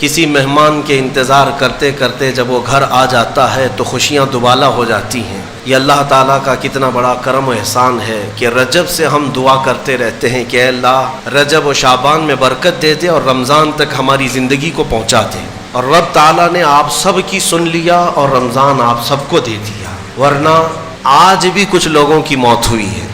کسی مہمان کے انتظار کرتے کرتے جب وہ گھر آ جاتا ہے تو خوشیاں دوبالا ہو جاتی ہیں۔ یہ اللہ تعالیٰ کا کتنا بڑا کرم و احسان ہے کہ رجب سے ہم دعا کرتے رہتے ہیں کہ اے اللہ رجب و شعبان میں برکت دے دے اور رمضان تک ہماری زندگی کو پہنچا دے، اور رب تعالیٰ نے آپ سب کی سن لیا اور رمضان آپ سب کو دے دیا۔ ورنہ آج بھی کچھ لوگوں کی موت ہوئی ہے،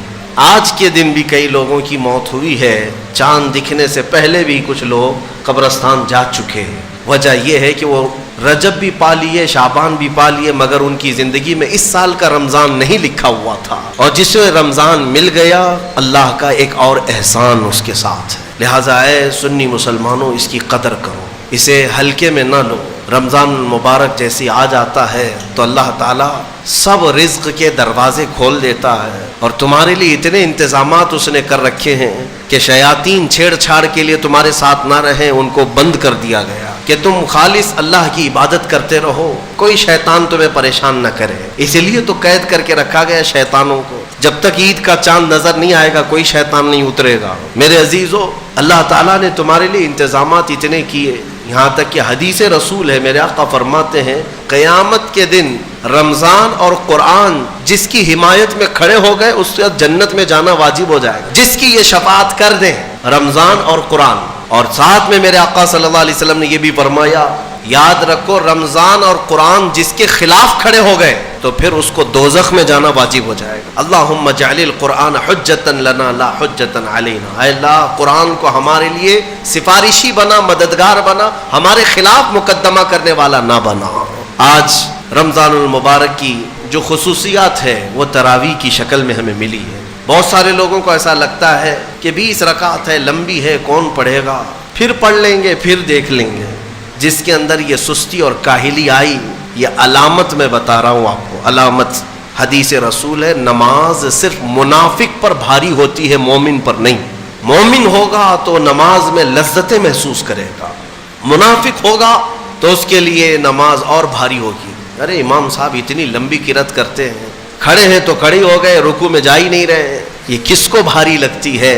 آج کے دن بھی کئی لوگوں کی موت ہوئی ہے، چاند دکھنے سے پہلے بھی کچھ لوگ قبرستان جا چکے ہیں۔ وجہ یہ ہے کہ وہ رجب بھی پا لیے، شعبان بھی پا لیے، مگر ان کی زندگی میں اس سال کا رمضان نہیں لکھا ہوا تھا، اور جسے رمضان مل گیا اللہ کا ایک اور احسان اس کے ساتھ ہے۔ لہٰذا اے سنی مسلمانوں اس کی قدر کرو، اسے ہلکے میں نہ لو۔ رمضان المبارک جیسی آ جاتا ہے تو اللہ تعالیٰ سب رزق کے دروازے کھول دیتا ہے، اور تمہارے لیے اتنے انتظامات اس نے کر رکھے ہیں کہ شیاطین چھیڑ چھاڑ کے لیے تمہارے ساتھ نہ رہیں، ان کو بند کر دیا گیا کہ تم خالص اللہ کی عبادت کرتے رہو، کوئی شیطان تمہیں پریشان نہ کرے۔ اسی لیے تو قید کر کے رکھا گیا شیطانوں کو، جب تک عید کا چاند نظر نہیں آئے گا کوئی شیطان نہیں اترے گا۔ میرے عزیزو، اللہ تعالیٰ نے تمہارے لیے انتظامات اتنے کیے، یہاں تک کہ حدیث رسول ہے، میرے آقا فرماتے ہیں قیامت کے دن رمضان اور قرآن جس کی حمایت میں کھڑے ہو گئے اس سے جنت میں جانا واجب ہو جائے گا، جس کی یہ شفاعت کر دیں رمضان اور قرآن۔ اور ساتھ میں میرے آقا صلی اللہ علیہ وسلم نے یہ بھی فرمایا، یاد رکھو رمضان اور قرآن جس کے خلاف کھڑے ہو گئے تو پھر اس کو دوزخ میں جانا واجب ہو جائے گا۔ اللہم اجعل القرآن حجتا لنا لا حجتا علینا، اے اللہ قرآن کو ہمارے لیے سفارشی بنا، مددگار بنا، ہمارے خلاف مقدمہ کرنے والا نہ بنا۔ آج رمضان المبارک کی جو خصوصیات ہے وہ تراویح کی شکل میں ہمیں ملی ہے۔ بہت سارے لوگوں کو ایسا لگتا ہے کہ 20 رکعت ہے، لمبی ہے، کون پڑھے گا، پھر پڑھ لیں گے، پھر دیکھ لیں گے۔ جس کے اندر یہ سستی اور کاہلی آئی، یہ علامت میں بتا رہا ہوں آپ کو، علامت حدیث رسول ہے، نماز صرف منافق پر بھاری ہوتی ہے، مومن پر نہیں۔ مومن ہوگا تو نماز میں لذتیں محسوس کرے گا، منافق ہوگا تو اس کے لیے نماز اور بھاری ہوگی۔ ارے امام صاحب اتنی لمبی قرات کرتے ہیں، کھڑے ہیں تو کھڑے ہو گئے، رکوع میں جا ہی نہیں رہے، یہ کس کو بھاری لگتی ہے؟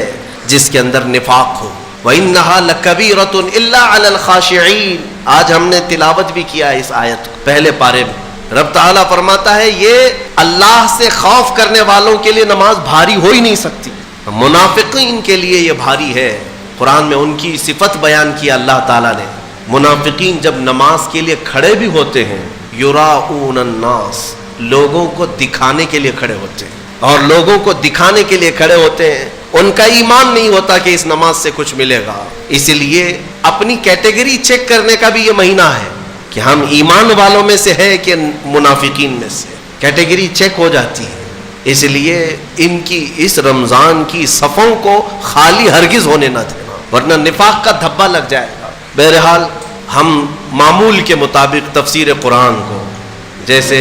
جس کے اندر نفاق ہو۔ وَإِنَّهَا لَكَبِيرَةٌ إِلَّا عَلَى الْخَاشِعِينَ، آج ہم نے تلاوت بھی کیا ہے اس آیت کو پہلے پارے میں۔ رب تعالیٰ فرماتا ہے یہ اللہ سے خوف کرنے والوں کے لیے نماز بھاری ہو ہی نہیں سکتی، منافقین کے لیے یہ بھاری ہے۔ قرآن میں ان کی صفت بیان کیا اللہ تعالیٰ نے، منافقین جب نماز کے لیے کھڑے بھی ہوتے ہیں، یراؤن الناس، لوگوں کو دکھانے کے لیے کھڑے ہوتے ہیں، اور لوگوں کو دکھانے کے لیے کھڑے ہوتے ہیں، ان کا ایمان نہیں ہوتا کہ اس نماز سے کچھ ملے گا۔ اس لیے اپنی کیٹیگری چیک کرنے کا بھی یہ مہینہ ہے کہ ہم ایمان والوں میں سے ہیں کہ منافقین میں سے، کیٹیگری چیک ہو جاتی ہے۔ اس لیے ان کی اس رمضان کی صفوں کو خالی ہرگز ہونے نہ دینا، ورنہ نفاق کا دھبا لگ جائے گا۔ بہرحال ہم معمول کے مطابق تفسیر قرآن کو، جیسے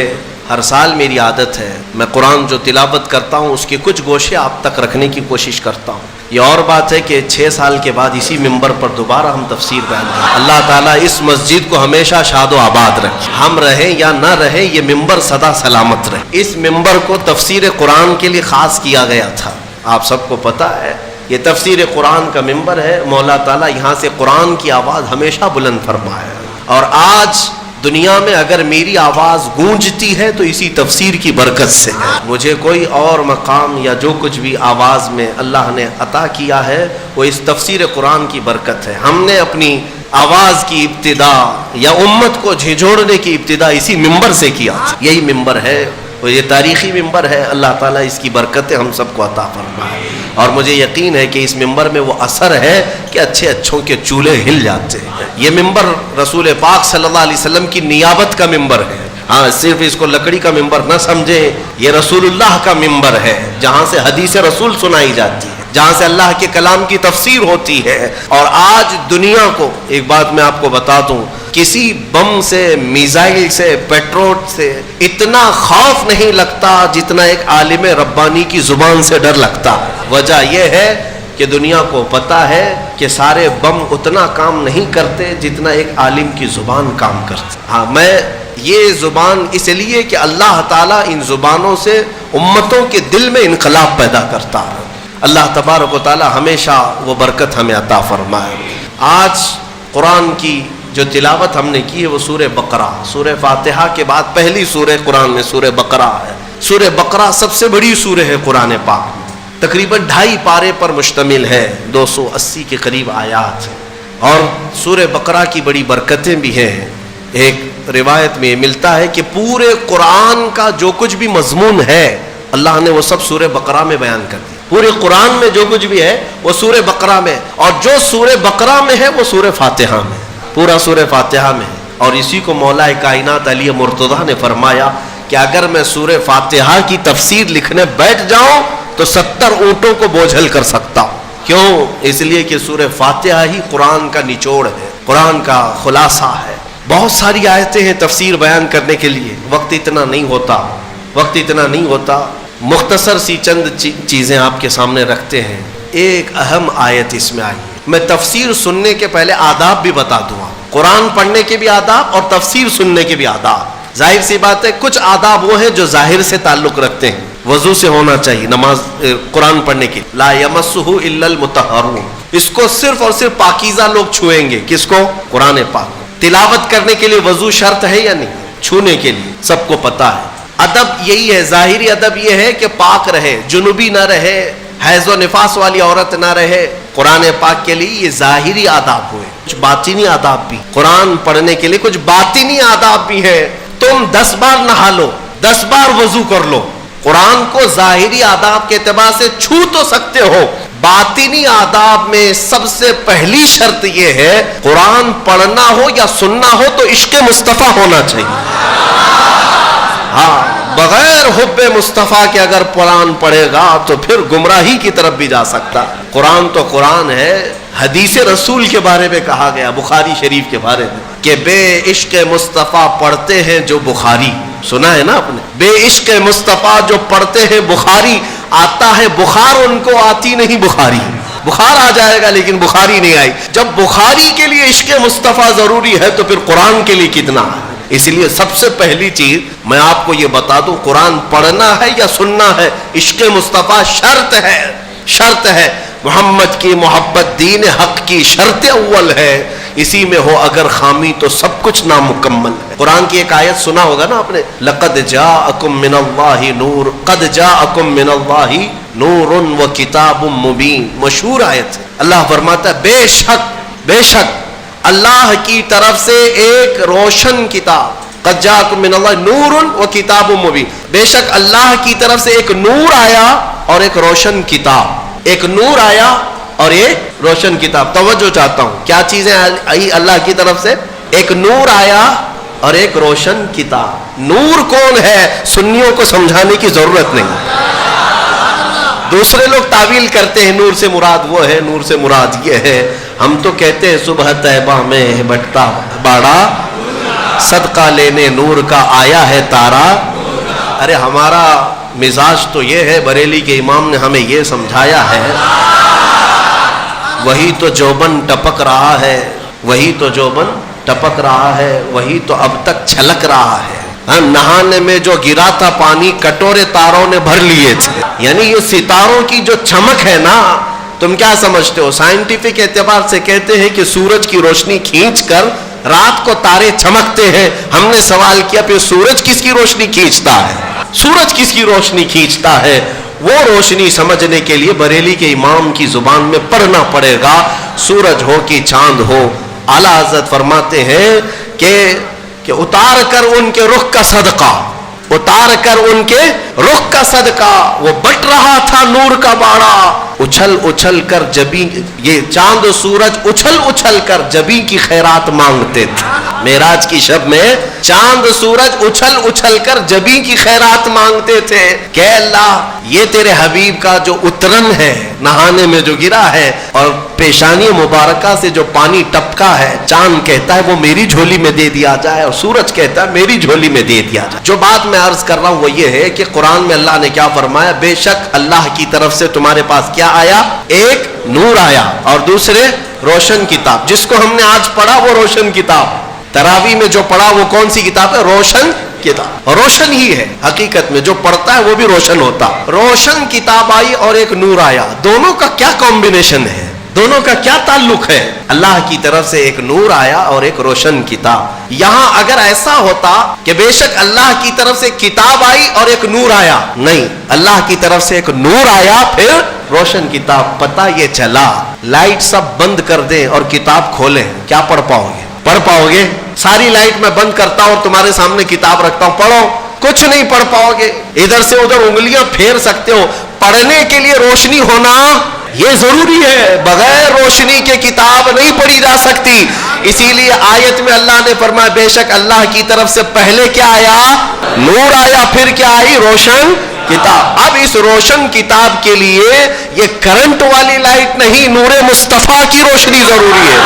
ہر سال میری عادت ہے میں قرآن جو تلاوت کرتا ہوں اس کے کچھ گوشے آپ تک رکھنے کی کوشش کرتا ہوں۔ یہ اور بات ہے کہ 6 سال کے بعد اسی ممبر پر دوبارہ ہم تفسیر بیان کریں۔ اللہ تعالیٰ اس مسجد کو ہمیشہ شاد و آباد رکھے، ہم رہیں یا نہ رہیں یہ ممبر سدا سلامت رہے۔ اس ممبر کو تفسیر قرآن کے لیے خاص کیا گیا تھا، آپ سب کو پتہ ہے یہ تفسیر قرآن کا ممبر ہے، مولا تعالیٰ یہاں سے قرآن کی آواز ہمیشہ بلند فرمائے، اور آج دنیا میں اگر میری آواز گونجتی ہے تو اسی تفسیر کی برکت سے ہے۔ مجھے کوئی اور مقام یا جو کچھ بھی آواز میں اللہ نے عطا کیا ہے وہ اس تفسیر قرآن کی برکت ہے۔ ہم نے اپنی آواز کی ابتدا یا امت کو جھنجھوڑنے کی ابتدا اسی ممبر سے کیا، یہی ممبر ہے، اور یہ تاریخی ممبر ہے۔ اللہ تعالیٰ اس کی برکتیں ہم سب کو عطا فرمائے، اور مجھے یقین ہے کہ اس ممبر میں وہ اثر ہے کہ اچھے اچھوں کے چولہے ہل جاتے ہیں۔ یہ ممبر رسول پاک صلی اللہ علیہ وسلم کی نیابت کا ممبر ہے، ہاں صرف اس کو لکڑی کا ممبر نہ سمجھیں، یہ رسول اللہ کا ممبر ہے جہاں سے حدیث رسول سنائی جاتی ہے، جہاں سے اللہ کے کلام کی تفسیر ہوتی ہے۔ اور آج دنیا کو ایک بات میں آپ کو بتا دوں، کسی بم سے، میزائل سے، پیٹرول سے اتنا خوف نہیں لگتا جتنا ایک عالم ربانی کی زبان سے ڈر لگتا ہے۔ وجہ یہ ہے کہ دنیا کو پتہ ہے کہ سارے بم اتنا کام نہیں کرتے جتنا ایک عالم کی زبان کام کرتی۔ ہاں میں یہ زبان اس لیے کہ اللہ تعالیٰ ان زبانوں سے امتوں کے دل میں انقلاب پیدا کرتا ہے۔ اللہ تبارک و تعالیٰ ہمیشہ وہ برکت ہمیں عطا فرمائے۔ آج قرآن کی جو تلاوت ہم نے کی ہے وہ سورہ بقرہ، سورہ فاتحہ کے بعد پہلی سورہ قرآن میں سورہ بقرہ ہے۔ سورہ بقرہ سب سے بڑی سورہ ہے قرآن پاک، تقریباً 2.5 پارے پر مشتمل ہے، 280 کے قریب آیات ہیں، اور سورہ بقرہ کی بڑی برکتیں بھی ہیں۔ ایک روایت میں یہ ملتا ہے کہ پورے قرآن کا جو کچھ بھی مضمون ہے اللہ نے وہ سب سورہ بقرہ میں بیان کر دیا۔ پورے قرآن میں جو کچھ بھی ہے وہ سورہ بقرہ میں، اور جو سورہ بقرہ میں ہے وہ سورہ فاتحہ میں، پورا سورہ فاتحہ میں ہے۔ اور اسی کو مولا کائنات علی مرتضیٰ نے فرمایا کہ اگر میں سورہ فاتحہ کی تفسیر لکھنے بیٹھ جاؤں تو 70 اونٹوں کو بوجھل کر سکتا ہوں۔ کیوں؟ اس لیے کہ سورہ فاتحہ ہی قرآن کا نچوڑ ہے، قرآن کا خلاصہ ہے۔ بہت ساری آیتیں ہیں تفسیر بیان کرنے کے لیے، وقت اتنا نہیں ہوتا، مختصر سی چند چیزیں آپ کے سامنے رکھتے ہیں۔ ایک اہم آیت اس میں آئی ہے، میں تفسیر سننے کے پہلے آداب بھی بتا دوں، قرآن پڑھنے کے بھی آداب اور تفسیر سننے کے بھی آداب۔ ظاہر سی بات ہے کچھ آداب وہ ہیں جو ظاہر سے تعلق رکھتے ہیں، وضو سے ہونا چاہیے نماز قرآن پڑھنے کی، لا یمسہ الا المطہرون، اس کو صرف اور صرف پاکیزہ لوگ چھوئیں گے۔ کس کو؟ قرآن پاک۔ تلاوت کرنے کے لیے وضو شرط ہے یا نہیں؟ چھونے کے لیے سب کو پتا ہے۔ ادب یہی ہے، ظاہری ادب یہ ہے کہ پاک رہے، جنوبی نہ رہے، حیض و نفاس والی عورت نہ رہے۔ قرآن پاک کے لیے یہ ظاہری آداب ہوئے، کچھ باطنی آداب بھی، قرآن پڑھنے کے لیے کچھ باطنی آداب بھی ہیں۔ تم 10 بار نہا لو، 10 بار وضو کر لو، قرآن کو ظاہری آداب کے اعتبار سے چھو تو سکتے ہو، باطنی آداب میں سب سے پہلی شرط یہ ہے قرآن پڑھنا ہو یا سننا ہو تو عشق مصطفیٰ ہونا چاہیے۔ ہاں، بغیر حب مصطفیٰ کے اگر قرآن پڑھے گا تو پھر گمراہی کی طرف بھی جا سکتا۔ قرآن تو قرآن ہے۔ حدیث رسول کے بارے میں کہا گیا بخاری شریف کے بارے میں کہ بے عشق مصطفیٰ پڑھتے ہیں جو بخاری، سنا ہے نا آپ نے، بے عشق مصطفیٰ جو پڑھتے ہیں بخاری، آتا ہے بخار ان کو، آتی نہیں بخاری۔ بخار آ جائے گا لیکن بخاری نہیں آئی۔ جب بخاری کے لیے عشق مصطفیٰ ضروری ہے تو پھر قرآن کے لیے کتنا ہے۔ اس لیے سب سے پہلی چیز میں آپ کو یہ بتا دوں، قرآن پڑھنا ہے یا سننا ہے، عشق مصطفیٰ شرط ہے۔ محمد کی محبت دین حق کی شرط اول ہے، اسی میں ہو اگر خامی تو سب کچھ نامکمل ہے۔ قرآن کی ایک آیت سنا ہوگا نا آپ نے، لقد جاءکم من اللہ نور، قد جاءکم من اللہ نور و کتاب مبین، مشہور آیت ہے۔ اللہ فرماتا ہے بے شک اللہ کی طرف سے ایک روشن کتاب، قد جاءکم من اللہ نور و کتاب مبین، بے شک اللہ کی طرف سے ایک نور آیا اور ایک روشن کتاب، ایک نور آیا اور ایک روشن کتاب۔ توجہ چاہتا ہوں، کیا چیزیں آئی اللہ کی طرف سے؟ ایک نور آیا اور ایک روشن کتاب۔ نور کون ہے سنیوں کو سمجھانے کی ضرورت نہیں، دوسرے لوگ تعویل کرتے ہیں نور سے مراد وہ ہے، نور سے مراد یہ ہے۔ ہم تو کہتے ہیں صبح طیبہ میں بٹتا باڑا، صدقہ لینے نور کا آیا ہے تارا۔ ارے ہمارا مزاج تو یہ ہے، بریلی کے امام نے ہمیں یہ سمجھایا ہے، وہی تو جوبن ٹپک رہا ہے، وہی تو جوبن ٹپک رہا ہے، وہی تو اب تک چھلک رہا ہے۔ نہانے میں جو گرا تھا پانی کٹورے تاروں نے بھر لیے تھے۔ یعنی یہ ستاروں کی جو چمک ہے نا، تم کیا سمجھتے ہو؟ سائنٹیفک اعتبار سے کہتے ہیں کہ سورج کی روشنی کھینچ کر رات کو تارے چمکتے ہیں۔ ہم نے سوال کیا پھر سورج کس کی روشنی کھینچتا ہے؟ سورج کس کی روشنی کھینچتا ہے؟ وہ روشنی سمجھنے کے لیے بریلی کے امام کی زبان میں پڑھنا پڑے گا، سورج ہو کہ چاند ہو۔ اعلیٰ حضرت فرماتے ہیں کہ اتار کر ان کے رخ کا صدقہ، اتار کر ان کے رخ کا صدقہ، وہ بٹ رہا تھا نور کا باڑا، اچھل اچھل کر جبیں، یہ چاند و سورج اچھل اچھل کر جبیں کی خیرات مانگتے تھے۔ معراج کی شب میں چاند سورج اچھل اچھل کر جبیں کی خیرات مانگتے تھے کہ اللہ یہ تیرے حبیب کا جو اترن ہے، نہانے میں جو گرا ہے اور پیشانی مبارکہ سے جو پانی ٹپکا ہے، چاند کہتا ہے وہ میری جھولی میں دے دیا جائے اور سورج کہتا ہے میری جھولی میں دے دیا جائے۔ جو بات میں عرض کر رہا ہوں وہ یہ ہے کہ قرآن میں اللہ نے کیا فرمایا؟ بے شک اللہ کی طرف سے تمہارے پاس کیا آیا؟ ایک نور آیا اور دوسرے روشن کتاب۔ جس کو ہم نے آج پڑھا وہ روشن کتاب، تراویح میں جو پڑھا وہ کون سی کتاب ہے؟ روشن کتاب۔ روشن ہی ہے حقیقت میں، جو پڑھتا ہے وہ بھی روشن ہوتا۔ روشن کتاب آئی اور ایک نور آیا، دونوں کا کیا کمبینیشن ہے؟ دونوں کا کیا تعلق ہے؟ اللہ کی طرف سے ایک نور آیا اور ایک روشن کتاب. یہاں اگر ایسا ہوتا کہ بے شک اللہ کی طرف سے کتاب آئی اور ایک نور آیا، نہیں، اللہ کی طرف سے ایک نور آیا پھر روشن کتاب. پتہ یہ چلا لائٹ سب بند کر دیں اور کتاب کھولیں، کیا پڑھ پاؤ گے؟ پڑھ پاؤ گے؟ ساری لائٹ میں بند کرتا ہوں اور تمہارے سامنے کتاب رکھتا ہوں، پڑھو، کچھ نہیں پڑھ پاؤ گے. ادھر سے ادھر انگلیاں پھیر سکتے ہو. پڑھنے کے لیے روشنی ہونا یہ ضروری ہے، بغیر روشنی کے کتاب نہیں پڑھی جا سکتی. اسی لیے آیت میں اللہ نے فرمایا بے شک اللہ کی طرف سے پہلے کیا آیا؟ نور آیا، پھر کیا آئی؟ روشن کتاب. اب اس روشن کتاب کے لیے یہ کرنٹ والی لائٹ نہیں، نور مصطفیٰ کی روشنی ضروری ہے.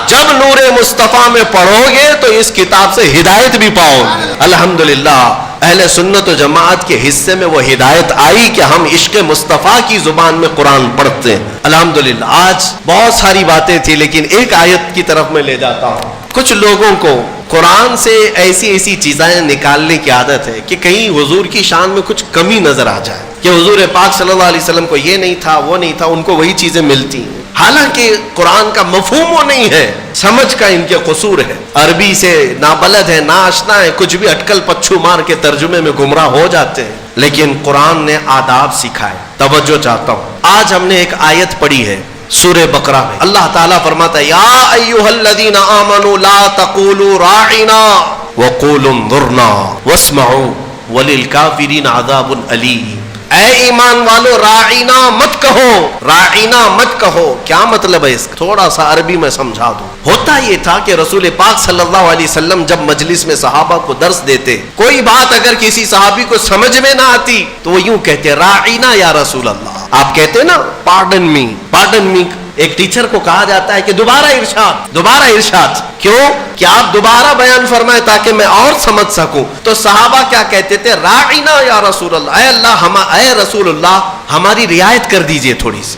جب نور مصطفیٰ میں پڑھو گے تو اس کتاب سے ہدایت بھی پاؤ گے. الحمدللہ اہل سنت و جماعت کے حصے میں وہ ہدایت آئی کہ ہم عشق مصطفیٰ کی زبان میں قرآن پڑھتے ہیں. الحمدللہ. آج بہت ساری باتیں تھی لیکن ایک آیت کی طرف میں لے جاتا ہوں. کچھ لوگوں کو قرآن سے ایسی چیزیں نکالنے کی عادت ہے کہ کہیں حضور کی شان میں کچھ کمی نظر آ جائے کہ حضور پاک صلی اللہ علیہ وسلم کو یہ نہیں تھا، وہ نہیں تھا، ان کو وہی چیزیں ملتی ہیں. حالانکہ قرآن کا مفہوم وہ نہیں ہے، سمجھ کا ان کے قصور ہے. عربی سے نابلد ہے، ناآشنا ہے، کچھ بھی اٹکل پچھو مار کے ترجمے میں گمراہ ہو جاتے ہیں. لیکن قرآن نے آداب سکھائے. توجہ چاہتا ہوں. آج ہم نے ایک آیت پڑھی ہے سورہ بقرہ میں. اللہ تعالیٰ فرماتا ہے یا ایھا الذین آمنوا لا تقولوا راعنا وقولوا انظرنا واسمعوا وللکافرین عذاب الیم. اے ایمان والو راعینا مت کہو، راعینا مت کہو. کیا مطلب ہے اس کا؟ تھوڑا سا عربی میں سمجھا دوں. ہوتا یہ تھا کہ رسول پاک صلی اللہ علیہ وسلم جب مجلس میں صحابہ کو درس دیتے، کوئی بات اگر کسی صحابی کو سمجھ میں نہ آتی تو وہ یوں کہتے راعینا یا رسول اللہ. آپ کہتے نا پارڈن می، پارڈن می. ایک ٹیچر کو کہا جاتا ہے کہ دوبارہ ارشاد، دوبارہ ارشاد. کیوں؟ کہ آپ دوبارہ بیان فرمائیں تاکہ میں اور سمجھ سکوں. تو صحابہ کیا کہتے تھے؟ راعینا یا رسول اللہ. اے اللہ، اے رسول اللہ ہماری رعایت کر دیجئے تھوڑی سی.